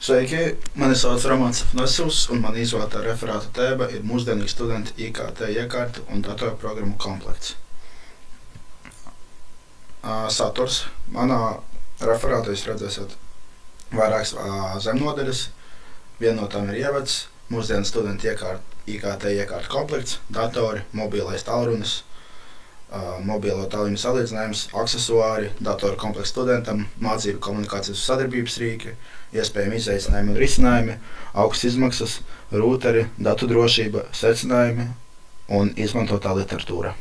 Sveiki, mani sauc Romans Afnesovs, un man izvēlētā referāta tēma ir mūsdienīgi studenti IKT iekārtu un datorprogrammu komplekts. Saturs. Manā referātā jūs redzēsiet vairākas zemnodaļas. Viena no tām ir ievads, mūsdienu studenti IKT iekārtu komplekts, datori, mobilais tālrunis, mobilo tālruņu salīdzinājums, aksesuāri, datoru komplekts studentam, mācību komunikācijas sadarbības rīki, iespējami izaicinājumi un risinājumi, augstas izmaksas, rūteri, datu drošība, secinājumi un izmantotā literatūra.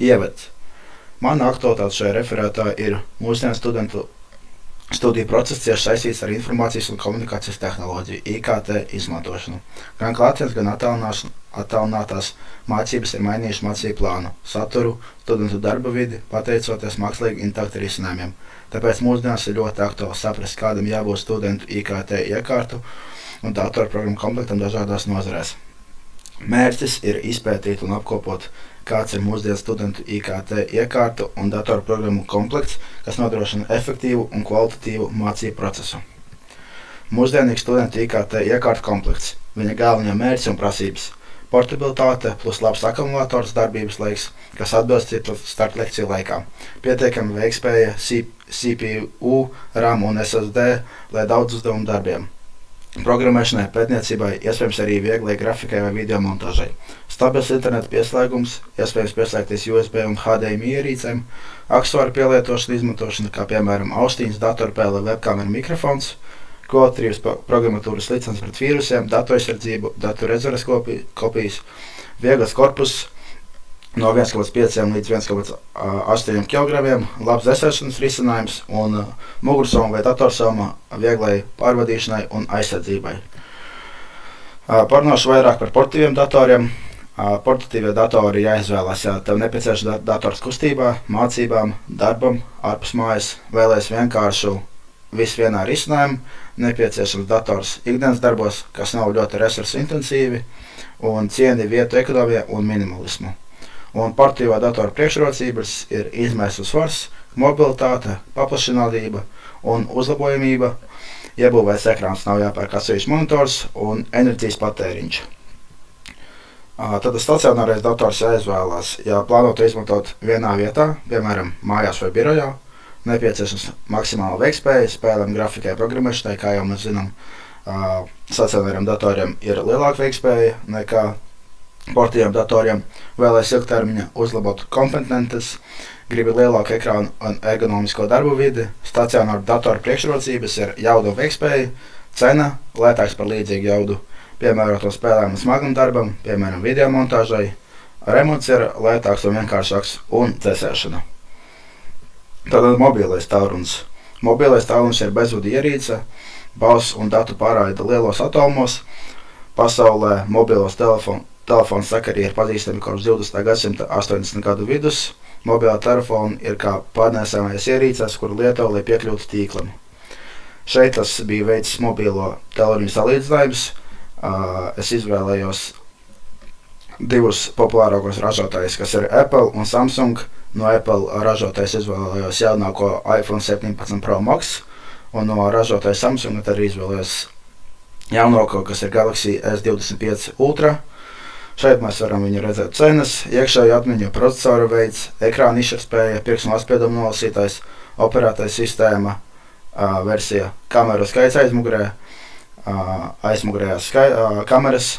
Ievads. Mana aktualitāte šajā referātā ir mūsdienu studentu studiju process cieši saistīts ar informācijas un komunikācijas tehnoloģiju, IKT izmantošanu. Gan klātienes, gan attālinātās mācības ir mainījuši mācību plānu, saturu, studentu darba vidi, pateicoties mākslīgi intelekta risinājumiem. Tāpēc mūsdienās ir ļoti aktuāli saprast, kādam jābūt studentu IKT iekārtu un datorprogrammu komplektam dažādās nozarēs. Mērķis ir izpētīt un apkopot, kāds ir mūsdienu studentu IKT iekārtu un datorprogrammu komplekts, kas nodrošina efektīvu un kvalitatīvu mācību procesu. Mūsdienīgs studentu IKT iekārtu komplekts. Viņa galvenie mērķi un prasības. Portabilitāte plus labs akumulators darbības laiks, kas atbilst citu startlekciju laikā. Pietiekami veiktspēja, CPU, RAM un SSD, lai daudz uzdevumu darbiem. Programmēšanai, pētniecībai, iespējams arī vieglai grafikai vai video montāžai. Stabils interneta pieslēgums, iespējams pieslēgties USB un HDMI ierīcēm, aksesuāru pielietošana izmantošana, kā piemēram austiņas, datorpēle, webkamera, mikrofons, kvalitatīvas programmatūras licences pret vīrusiem, datu aizsardzību, datu rezerves kopijas, viegls korpus no 1,5 līdz 1,8 kg, labs dzēsēšanas risinājums un mugursoma vai datorsoma vieglai pārvadīšanai un aizsardzībai. Parunāšu vairāk par portatīviem datoriem. Portatīvie datori jāizvēlās, ja tev nepieciešams dators kustībā, mācībām, darbam, ārpus mājas, vēlēs vienkāršu visu vienā risinājumu, nepieciešams dators ikdienas darbos, kas nav ļoti resursu intensīvi un cieni vietu ekonomiju un minimalismu. Un portatīvā datora priekšrocības ir izmērs un svars, mobilitāte, paplašinātība un uzlabojamība, iebūvēts ekrāns, nav jāpērk atsevišķs monitors un enerģijas patēriņš. Tad stacionārais dators jāizvēlās, ja plānotu izmantot vienā vietā, piemēram, mājās vai birojā, nepieciešams maksimāla veiktspēja, spēlēm, grafikai, programmēšanai, kā jau mēs zinām, stacionāriem datoriem ir lielāka veiktspēja nekā portatīviem datoriem, vēlēs ilgtermiņa uzlabot komponentes, gribi lielāku ekrānu un ergonomisko darbu vidi, stacionāru datoru priekšrocības ir jaudu un veiktspēja, cena lētāks par līdzīgu jaudu, piemēroto spēlēm un smagam darbam, piemēram, video montāžai, remonts ir lētāks un vienkāršāks un dzēsēšana. Tātad mobilais tālrunis. Mobilais tālrunis ir bezvadu ierīce, balss un datu pārraide lielos atomos. Pasaulē mobilos telefonu sakari ir pazīstami kopš 20. gadsimta 80. gadu vidus. Mobilā telefoni ir kā pārnēsāmais ierīces, kuru lieto, lai piekļūtu tīklam. Šeit tas bija veids mobilo tālruņu salīdzinājums. Es izvēlējos divus populārākos ražotājus, kas ir Apple un Samsung. No Apple ražotājs izvēlējos jaunāko iPhone 17 Pro Max, un no ražotāja Samsung arī izvēlējos jaunāko, kas ir Galaxy S25 Ultra. Šeit mēs varam viņu redzēt cenas, iekšējo atmiņu, procesora veids, ekrāna izšķirtspēja, pirkstu nospiedumu nolasītājs, operētāja sistēma, versija, kameru skaits aizmugurē, aizmugurējās kameras,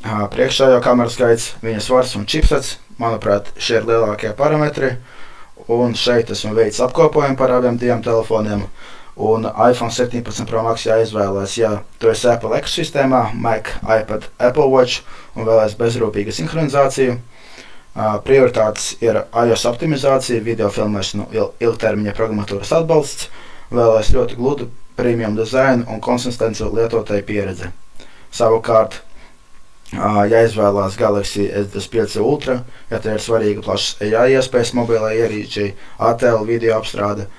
priekšējo kameru skaits, viņa svars un čipsets. Manuprāt, šie ir lielākie parametri, un šeit esmu veids apkopojumu par abiem diviem telefoniem. Un iPhone 17 Pro Max jāizvēlēs, ja tu esi Apple ekosistēmā, Mac, iPad, Apple Watch un vēlēs bezrūpīgu sinhronizāciju. Prioritātes ir iOS optimizācija, video filmēšanu, ilgtermiņa programmatūras atbalsts, vēlēs ļoti gludu premium dizainu un konsistenci lietotāju pieredzi. Savukārt, jāizvēlās Galaxy S25 Ultra, ja te ir svarīga plašas AI iespējas mobilai ierīčai, ATL video apstrāde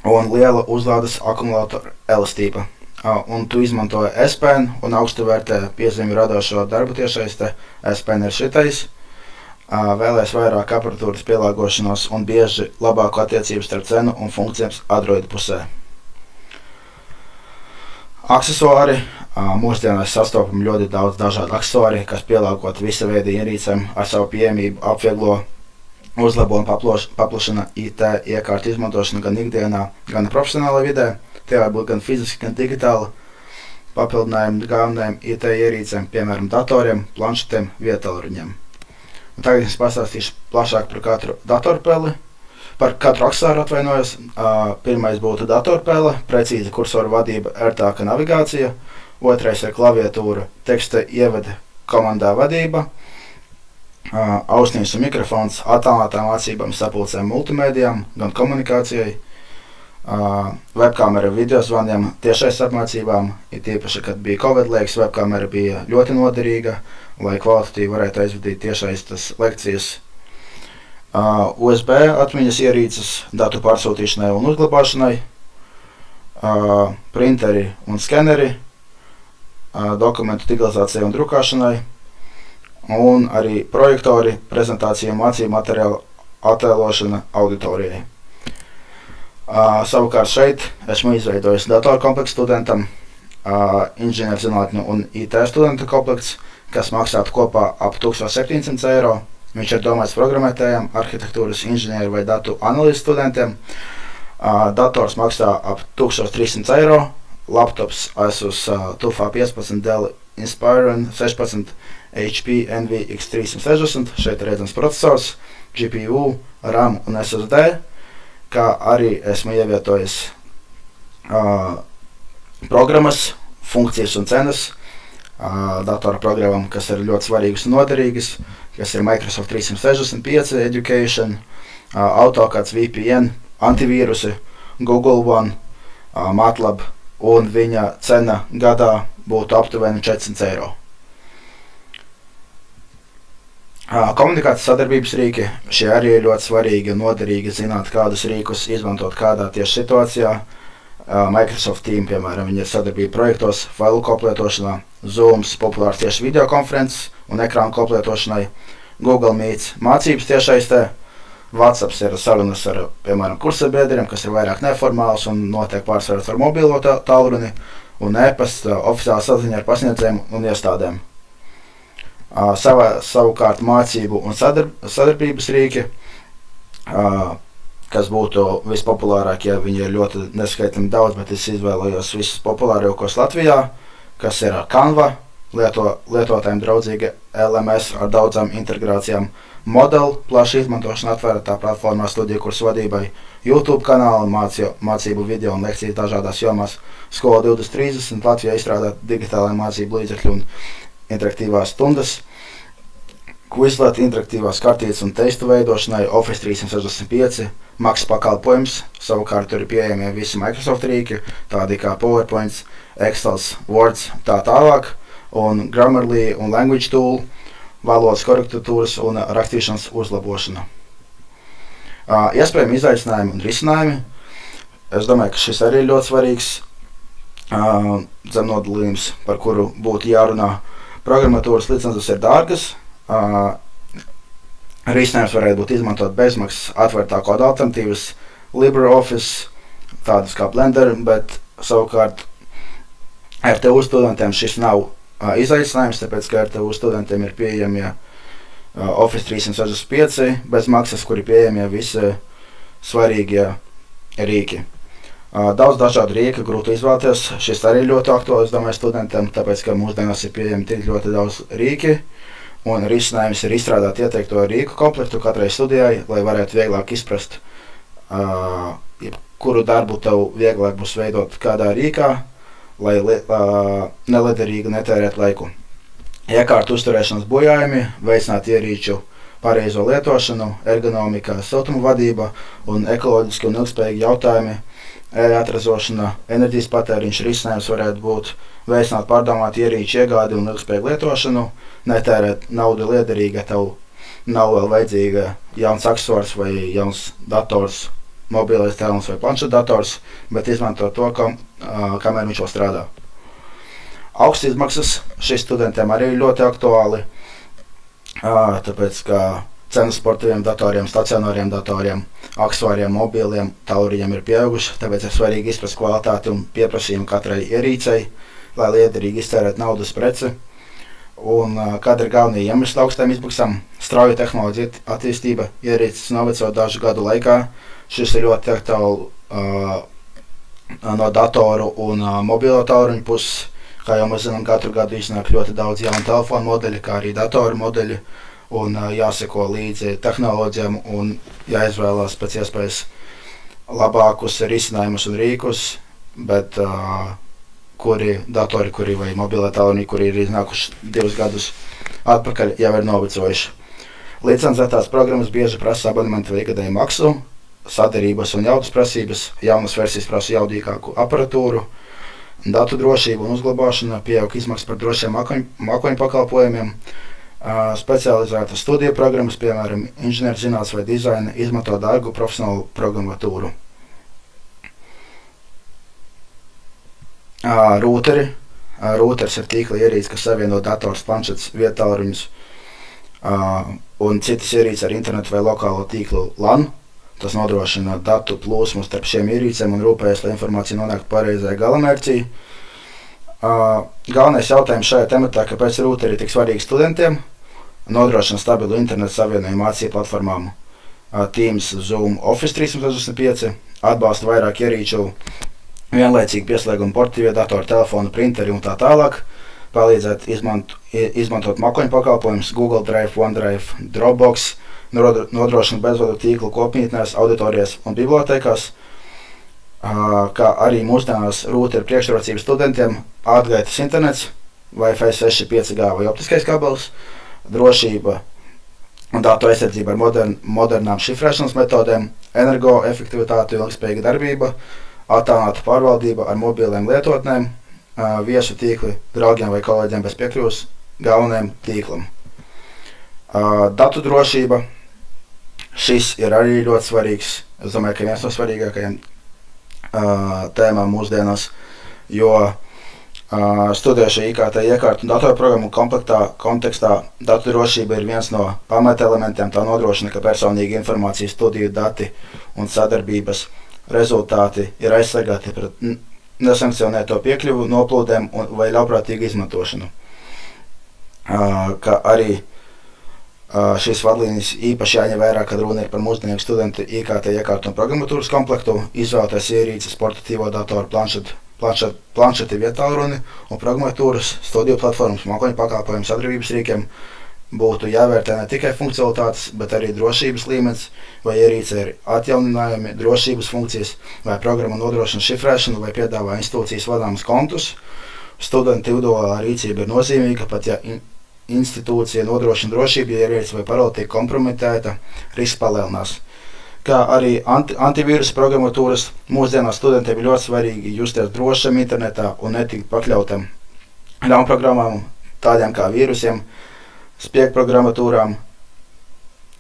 un liela uzlādes akumulātora elastība. Un tu izmanto S-Pen un augstu vērtē piezīmi radošo darbu tiešsaistē. S-Pen ir šitais. Vēlēs vairāk aparatūras pielāgošanos un bieži labāku attiecību starp cenu un funkcijām Android pusē. Aksesuāri. Mūsdienās sastopam ļoti daudz dažādu aksesuāri, kas pielāgot visa veida ierīcēm ar savu pieejamību apvieglo, uzlabo un paplašina IT iekārtu izmantošanu gan ikdienā, gan profesionālā vidē. Tie var būt gan fiziski, gan digitāli papildinājumi galvenajiem IT ierīcēm, piemēram, datoriem, planšetiem, vietālruņiem. Tagad es pastāstīšu plašāk par katru datorpeli. Par katru aksesuāru atvainojos. Pirmais būtu datorpele, precīza kursora vadība, ērtāka navigācija. Otrais ir klaviatūra, teksta ievada, komandā vadība. Ausnīs un mikrofons attālinātām mācībām, sapulcēm, multimēdijām, gan komunikācijai. Webkamera video zvaniem, tiešais apmācībām, it īpaši, kad bija Covid laiks, webkamera bija ļoti noderīga, lai kvalitatīvi varētu aizvadīt tiešais tas lekcijas. USB atmiņas ierīces datu pārsūtīšanai un uzglabāšanai, printeri un skeneri, dokumentu digitalizācijai un drukāšanai, un arī projektori, prezentācija, mācību materiālu attēlošana auditorijai. Savukārt šeit esmu izveidojis datorkomplektu studentam, inženierzinātņu un IT studentu komplekts, kas maksātu kopā ap 1700 eiro. Viņš ir domāts programmētājiem, arhitektūras inženieru vai datu analīzes studentiem. Dators maksā ap 1300 eiro. Laptops Asus TUF A15 Dell Inspiron 16 HP NVX 360. Šeit ir redzams procesors, GPU, RAM un SSD, kā arī esmu ievietojis programmas, funkcijas un cenas datora programmām, kas ir ļoti svarīgas un noderīgas, kas ir Microsoft 365 Education, AutoCAD, VPN, antivīrusi, Google One, MATLAB, un viņa cena gadā būtu aptuveni 400 eiro. Komunikācijas sadarbības rīki. Šie arī ir ļoti svarīgi un noderīgi zināt, kādus rīkus izmantot kādā tieši situācijā. Microsoft Team, piemēram, viņi ir sadarbība projektos, failu koplietošanā, Zooms, populārs tieši videokonferences un ekrānu koplietošanai, Google Meets, mācības tiešaistē, WhatsApps ir sarunas ar, piemēram, kursabiedriem, kas ir vairāk neformāls un notiek pārsvarot ar mobilo tālruni, un e-pasts, oficiāla saziņa ar pasniedzējiem un iestādēm. Savukārt mācību un sadarbības rīki, kas būtu vispopulārākie, viņi ir ļoti neskaitami daudz, bet es izvēlējos visus populārākos Latvijā, kas ir Canva, lietotājiem draudzīga LMS ar daudzām integrācijām, Model, plaša izmantošana atvērtā platformā studiju kursu vadībai, YouTube kanāli, mācību video un lekcijas dažādās jomās, Skola 2030, Latvijā izstrādāt digitālajā mācību līdzekļu un interaktīvās stundas, Quizlet, interaktīvās kartītes un teistu veidošanai, Office 365, maksas pakalpojums, savukārt tur ir pieejami visi Microsoft rīki, tādi kā PowerPoints, Excels, Words, tā tālāk, un Grammarly un Language Tool, valodas korektūras un rakstīšanas uzlabošana. Iespējami izaicinājumi un risinājumi. Es domāju, ka šis arī ir ļoti svarīgs zemnodalījums, par kuru būtu jārunā. Programmatūras licences ir dārgas. Risinājums varētu būt izmantot bezmaksas atvērtā koda alternatīvas, LibreOffice, tādas kā Blender, bet savukārt RTU studentiem šis nav izaicinājums, tāpēc, ka RTU studentiem ir pieejamie Office 365 bez maksas, kuri pieejamie visi svarīgie rīki. Daudz dažādu rīku grūti izvēlēties, šis arī ļoti aktuāls, domāju, studentiem, tāpēc, ka mūsdienās ir pieejami tik ļoti daudz rīki, un risinājums ir izstrādāt ieteikto rīku komplektu katrai studijai, lai varētu vieglāk izprast, kuru darbu tev vieglāk būs veidot kādā rīkā, lai neliederīgi netērēt laiku. Iekārtu uzturēšanas bojājumi, veicināt ierīču pareizo lietošanu, ergonomika, siltuma vadība un ekoloģiski un ilgspējīgi jautājumi, atrazošana, enerģijas patēriņš risinājums varētu būt veicināt pārdomāt ierīču iegādi un ilgspējīgu lietošanu, netērēt naudu liederīgi, ja tev nav vēl vajadzīga jauns aksesuārs vai jauns dators, mobilais telefons vai planšetdators, bet izmanto to, kamēr viņš vēl strādā. Augsts izmaksas šis studentiem arī ir ļoti aktuāli, tāpēc, ka cenas sportīviem datoriem, stacionāriem datoriem, aksesuāriem, mobiliem, tālruņiem ir pieauguši, tāpēc ir svarīgi izprast kvalitāti un pieprasījumu katrai ierīcei, lai liederīgi iztērēt naudas preci. Un kāda ir galvenie iemesli augstām izmaksām? Strauja tehnoloģija attīstība, ierīces noveco dažu gadu laikā. Šis ir ļoti aktuāli no datoru un mobilo tālruņu puses. Kā jau mēs zinām, katru gadu iznāk ļoti daudz jaunu telefonu modeļu, kā arī datoru modeļu. Un jāseko līdzi tehnoloģijām un jāizvēlās pēc iespējas labākus risinājumus un rīkus, bet kuri datori, kuri vai mobilē tālruņi, kuri ir iznākuši 2 gadus atpakaļ, jau ir novecojuši. Licencētās programmas bieži prasa abonementu vai ikgadēju maksu, saderības un jaudas prasības, jaunas versijas prasa jaudīgāku aparatūru, datu drošību un uzglabāšanu, pieaug izmaksas par drošiem mākoņu pakalpojumiem, specializētas studiju programmas, piemēram, inženierzinātnes vai dizaina, izmanto dārgu profesionālu programmatūru. Rūteri. Rūteris ir tīkla ierīce, kas savieno dators, planšetes, viedtālruņus un citas ierīces ar internetu vai lokālo tīklu LAN. Tas nodrošina datu plūsmu starp šiem ierīcēm un rūpējas, lai informācija nonāktu pareizajā galamērķī. Galvenais jautājums šajā tematā, kāpēc rūteri ir tik svarīgi studentiem, nodrošina stabilu internetu savienojumu mācību platformām Teams, Zoom, Office 365, atbalsta vairāk ierīču, vienlaicīgi pieslēgumu portīvie datori, telefonu, printeri un tā tālāk, palīdzēt izmantot mākoņu pakalpojumus Google Drive, OneDrive, Dropbox, nodrošina bezvadu tīklu kopmītnēs, auditorijās un bibliotēkās, kā arī mūsdienās rūteri priekšrocības studentiem, ātrgaitas internets, Wi-Fi 6, 5G vai optiskais kabels, drošība un datu aizsardzība ar modernām šifrēšanas metodēm, energoefektivitāte un ilgspējīga darbība, attālināta pārvaldība ar mobiliem lietotnēm, viesu tīkli draugiem vai kolēģiem bez piekļuves galvenajam tīklam. Datu drošība. Šis ir arī ļoti svarīgs. Es domāju, ka viens no svarīgākajiem tēmām mūsdienās, jo studējuši IKT iekārtu un datorprogrammu kontekstā datu drošība ir viens no pamatelementiem. Tā nodrošina, ka personīga informācija, studiju dati un sadarbības rezultāti ir aizsargāti pret nesankcionēto piekļuvu, noplūdēm vai ļaunprātīgu izmantošanu. Kā arī šīs vadlīnijas īpaši jāņem vērā, kad runa ir par mūsdienīgu studentu IKT iekārtu un programmatūras komplektu, izvēlēties ierīces, portatīvo datoru, planšeti, viedtālruni un programmatūras, studiju platformas, mākoņu pakalpojumu sadarbības rīkiem būtu jāvērtē ne tikai funkcionalitātes, bet arī drošības līmenis, vai ierīce ir atjauninājumi, drošības funkcijas, vai programma nodrošina šifrēšanu, vai piedāvā institūcijas vadāmas kontus. Studenta individuālā rīcība ir nozīmīga, pat ja institūcija nodrošina drošību, ja ierīce vai parole tiek kompromitēta, risks palielinās. Kā arī antivīrusa programmatūras, mūsdienās studentiem ir ļoti svarīgi justies drošam internetā un netikt pakļautam ļaunprogrammām, tādiem kā vīrusiem, spiegprogrammatūrām,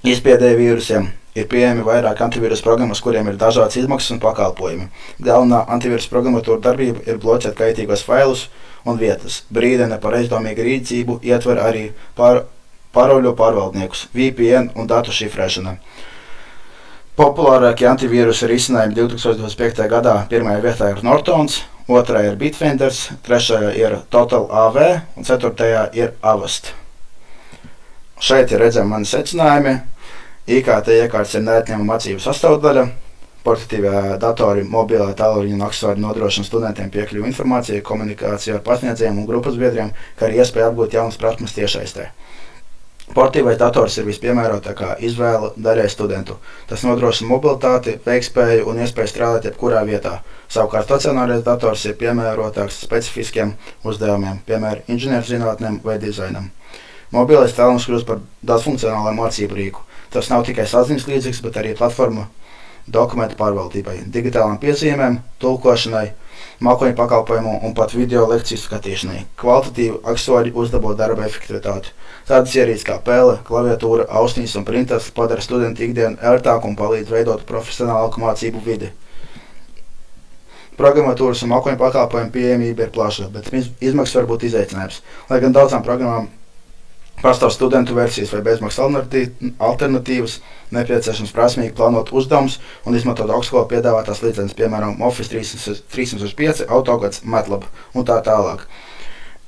izspiedēju vīrusiem. Ir pieejami vairāk antivīrusa programmas, kuriem ir dažādas izmaksas un pakalpojumi. Galvenā antivīrusa programmatūra darbība ir bloķēt kaitīgos failus un vietas. Brīdene par aizdomīgu rīcību ietver arī paroļu pārvaldniekus, VPN un datu šifrēšana. Populārākie antivīrusa risinājumi 2025. gadā pirmajā vietā ir Nortons, otrajā ir Bitfenders, trešajā ir Total AV un ceturtajā ir Avast. Šeit ir redzami mani secinājumi. IKT iekārtas ir neatņemama mācību sastāvdaļa. Portatīvie datori, mobilē tālruņi un aksesuāri nodrošina studentiem piekļuvi informācijai, komunikāciju ar pasniedzējiem un grupas biedriem, kā arī iespēja apgūt jaunas prasmes tiešsaistē. Portatīvais dators ir vispiemērotākā izvēle daļai studentu. Tas nodrošina mobilitāti, veiktspēju un iespēju strādāt jebkurā vietā. Savukārt stacionārais dators ir piemērotāks specifiskiem uzdevumiem, piemēram, inženierzinātnēm vai dizainam. Mobilais tālrunis kļūst par daudzfunkcionālu mācību rīku. Tas nav tikai saziņas līdzeklis, bet arī platforma dokumentu pārvaldībai, digitālām piezīmēm, tulkošanai, mākoņu pakalpojumu un pat video lekciju skatīšanai. Kvalitatīvi aksesuāri uzlabo darba efektivitāti. Tādas ierīces kā pele, klaviatūra, austiņas un printers padara studentu ikdienu ērtāku un palīdz veidot profesionālu mācību vidi. Programmatūras un mākoņu pakalpojumu pieejamība ir plaša, bet izmaksas var būt izaicinājums. Lai gan daudzām programmām pastāv studentu versijas vai bezmaksas alternatīvas, nepieciešams prasmīgi plānot uzdevumus un izmantot augstskolu piedāvātās licences, piemēram, Office 365, AutoCAD, MATLAB un tā tālāk.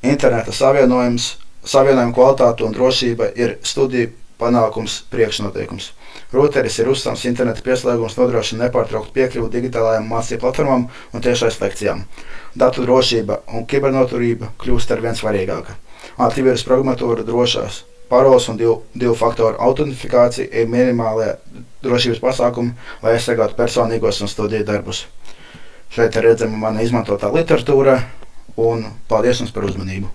Interneta savienojuma kvalitāte un drošība ir studiju panākums priekšnoteikums. Routeris ir uzstāms interneta pieslēgums nodrošina nepārtrauktu piekļuvi digitālajām mācību platformām un tiešais lekcijām. Datu drošība un kibernoturība kļūst arvien svarīgāka. Antivīrus programmatūra, drošās paroles un divu faktoru autentifikācija ir minimālie drošības pasākumi, lai aizsargātu personīgos un studiju darbus. Šeit ir redzama mana izmantotā literatūra un paldies jums par uzmanību.